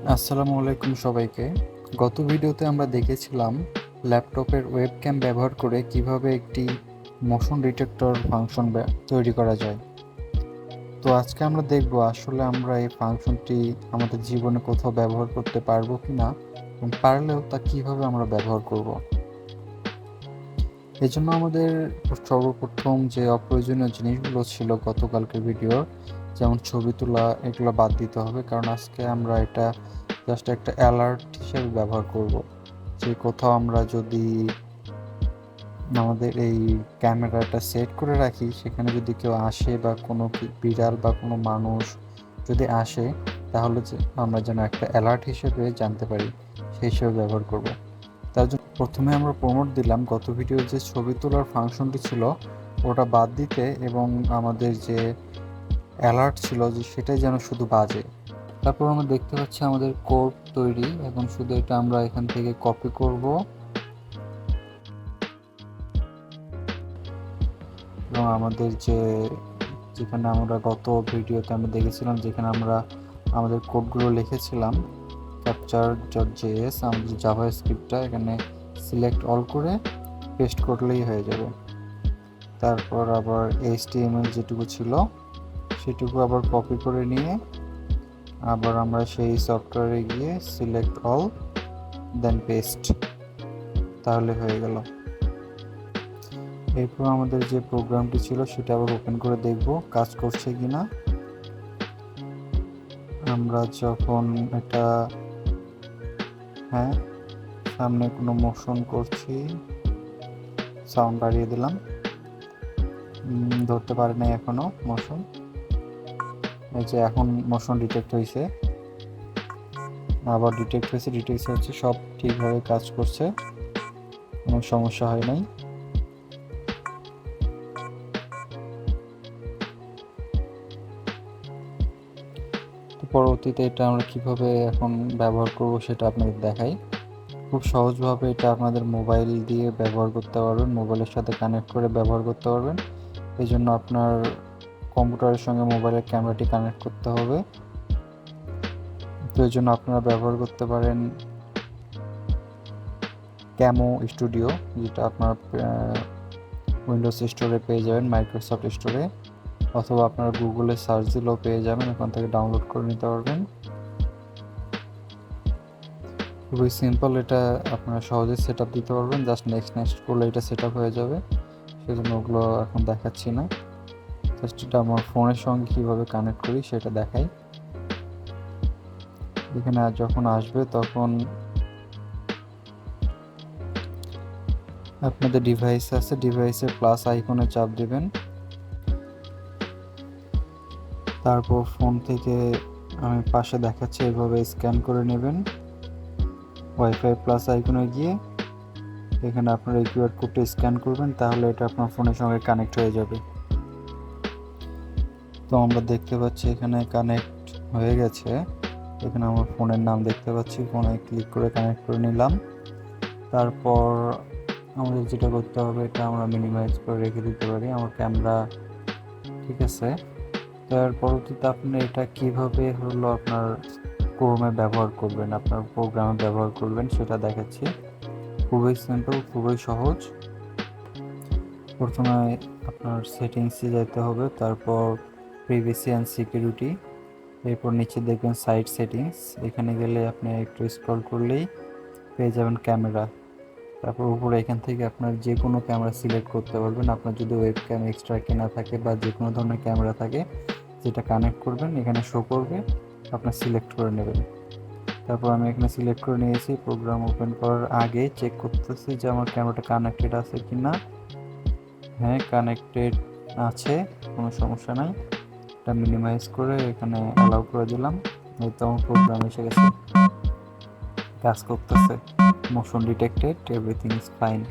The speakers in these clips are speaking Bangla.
আসসালামু আলাইকুম সবাইকে। গত ভিডিওতে আমরা দেখেছিলাম ল্যাপটপের ওয়েবক্যাম ব্যবহার করে কিভাবে একটি মোশন ডিটেক্টর ফাংশন তৈরি করা যায়। তো আজকে আমরা দেখব আসলে আমরা এই ফাংশনটি আমাদের জীবনে কোথাও ব্যবহার করতে পারবো কি না, এবং পারলেও তা কিভাবে আমরা ব্যবহার করব। এজন্য আমাদের সর্বপ্রথম যে অপ্রয়োজনীয় জিনিসগুলো ছিল গতকালকের ভিডিওর, যেমন ছবি তোলা, এগুলো বাদ দিতে হবে, কারণ আজকে আমরা এটা জাস্ট একটা অ্যালার্ট হিসেবে ব্যবহার করব। যে কোথাও আমরা যদি আমাদের এই ক্যামেরাটা সেট করে রাখি, সেখানে যদি কেউ আসে বা কোনো বিড়াল বা কোনো মানুষ যদি আসে, তাহলে আমরা যেন একটা অ্যালার্ট হিসেবে জানতে পারি, সেই হিসেবে ব্যবহার করব। তার জন্য প্রথমে আমরা প্রমোট দিলাম গত ভিডিওর যে ছবি তোলার ফাংশনটি ছিল ওটা বাদ দিতে, এবং আমাদের যে অ্যালার্ট ছিল যে সেটাই যেন শুধু বাজে। তারপর আমরা দেখতে পাচ্ছি আমাদের কোড তৈরি। এখন শুধু এটা আমরা এখান থেকে কপি করব, এবং আমাদের যেখানে আমরা গত ভিডিওতে আমরা দেখেছিলাম যেখানে আমরা আমাদের কোডগুলো লিখেছিলাম capture.js, আমাদের জাভা স্ক্রিপ্টটা এখানে সিলেক্ট অল করে পেস্ট করলেই হয়ে যাবে। তারপর আবার HTML যেটুকু ছিল সেটুকু আবার কপি করে নিয়ে আবার আমরা সেই সফটওয়্যারে গিয়ে সিলেক্ট অল দেন পেস্ট, তাহলে হয়ে গেল। এরপর আমাদের যে প্রোগ্রামটি ছিল সেটা আবার ওপেন করে দেখব কাজ করছে কিনা। আমরা যখন এটা, হ্যাঁ, সামনে কোনো মোশন করছি, সাউন্ড বাড়িয়ে দিলাম, ধরতে পারে নাই এখনো মোশন। এই যে এখন মোশন ডিটেক্ট হয়েছে, আবার ডিটেক্ট হচ্ছে, সব ঠিকভাবে কাজ করছে, কোনো সমস্যা হয় নাই। তো পরবর্তীতে এটা আমরা কিভাবে এখন ব্যবহার করব সেটা আপনাদের দেখাই। খুব সহজভাবে এটা আপনাদের মোবাইল দিয়ে ব্যবহার করতে পারবেন, মোবাইলের সাথে কানেক্ট করে ব্যবহার করতে পারবেন। এই জন্য আপনার কম্পিউটারের সঙ্গে মোবাইলের ক্যামেরাটি কানেক্ট করতে হবে। তো এই জন্য আপনারা ব্যবহার করতে পারেন ক্যামো স্টুডিও, যেটা আপনার উইন্ডোজ স্টোরে পেয়ে যাবেন, মাইক্রোসফট স্টোরে, অথবা আপনারা গুগলে সার্চ দিলেও পেয়ে যাবেন, ওখান থেকে ডাউনলোড করে নিতে পারবেন। খুবই সিম্পল, এটা আপনারা সহজে সেট আপ দিতে পারবেন, জাস্ট নেক্সট করলে এটা সেট আপ হয়ে যাবে। সেজন্য ওগুলো এখন দেখাচ্ছি না, জাস্ট এটা আমার ফোনের সঙ্গে কীভাবে কানেক্ট করি সেটা দেখাই। এখানে যখন আসবে তখন আপনাদের ডিভাইস আছে, ডিভাইসে প্লাস আইকনে চাপ দিবেন, তারপর ফোন থেকে আমি পাশে দেখাচ্ছি এভাবে স্ক্যান করে নেবেন। ওয়াইফাই প্লাস আইকনে গিয়ে এখানে আপনার এই কিউআর কোডটা স্ক্যান করবেন, তাহলে এটা আপনার ফোনের সঙ্গে কানেক্ট হয়ে যাবে। তো আমরা দেখতে পাচ্ছি এখানে কানেক্ট হয়ে গেছে। এখানে আমার ফোনের নাম দেখতে পাচ্ছি, ফোনে ক্লিক করে কানেক্ট করে নিলাম। তারপর আমাদের যেটা করতে হবে, এটা আমরা মিনিমাইজ করে রেখে দিতে পারি আমার ক্যামেরা, ঠিক আছে। তার পরবর্তীতে আপনি এটা কিভাবে হলো আপনার ক্রোমে ব্যবহার করবেন, আপনার প্রোগ্রামে ব্যবহার করবেন সেটা দেখাচ্ছি। খুবই সিম্পল, খুবই সহজ। প্রথমে আপনার সেটিংসে যেতে হবে, তারপর প্রাইভেসি অ্যান্ড সিকিউরিটি, এরপর নিচে দেখবেন সাইট সেটিংস, এখানে গেলে আপনি একটু স্ক্রল করলেই পেয়ে যাবেন ক্যামেরা। তারপর উপরে এখান থেকে আপনার যে কোনো ক্যামেরা সিলেক্ট করতে পারবেন। আপনার যদি ওয়েবক্যাম এক্সট্রা কেনা থাকে বা যে কোনো ধরনের ক্যামেরা থাকে, যেটা কানেক্ট করবেন এখানে শো করবে, আপনার সিলেক্ট করে নেবেন। তারপর আমি এখানে সিলেক্ট করে নিয়েছি। প্রোগ্রাম ওপেন করার আগে চেক করতেছি যে আমার ক্যামেরাটা কানেক্টেড আছে কি না। হ্যাঁ, কানেক্টেড আছে, কোনো সমস্যা নাই। এটা মিনিমাইজ করে এখানে অ্যালাউ করে দিলাম। এই তো আমার প্রোগ্রাম এসে গেছে, কাজ করতেছে, motion detected, everything is fine.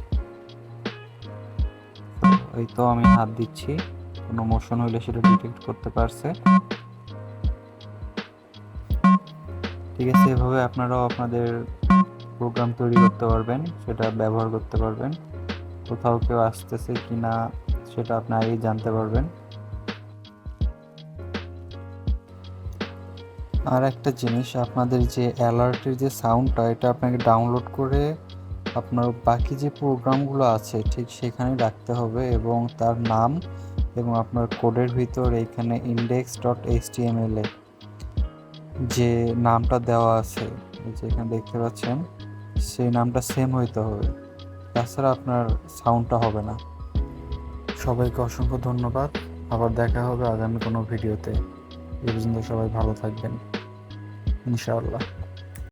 এই তো আমি হাত দিচ্ছি, কোনো মোশন হইলে সেটা ডিটেক্ট করতে পারছে। ঠিক আছে, এভাবে আপনারাও আপনাদের প্রোগ্রাম তৈরি করতে পারবেন, সেটা ব্যবহার করতে পারবেন। কোথাও কেউ আসতেছে কি না সেটা আপনি আগেই জানতে পারবেন। আর একটা জিনিস, আপনাদের যে অ্যালার্টের যে সাউন্ডটা, এটা আপনাকে ডাউনলোড করে আপনার বাকি যে প্রোগ্রামগুলো আছে ঠিক সেখানে রাখতে হবে, এবং তার নাম এবং আপনার কোডের ভিতর এইখানে index.html এ যে নামটা দেওয়া আছে, এই যে এখানে দেখতে পাচ্ছেন, সেই নামটা সেম হইতে হবে, তাছাড়া আপনার সাউন্ডটা হবে না। সবাইকে অসংখ্য ধন্যবাদ। আবার দেখা হবে আগামী কোনো ভিডিওতে। এ পর্যন্ত সবাই ভালো থাকবেন, ইনশাআল্লাহ।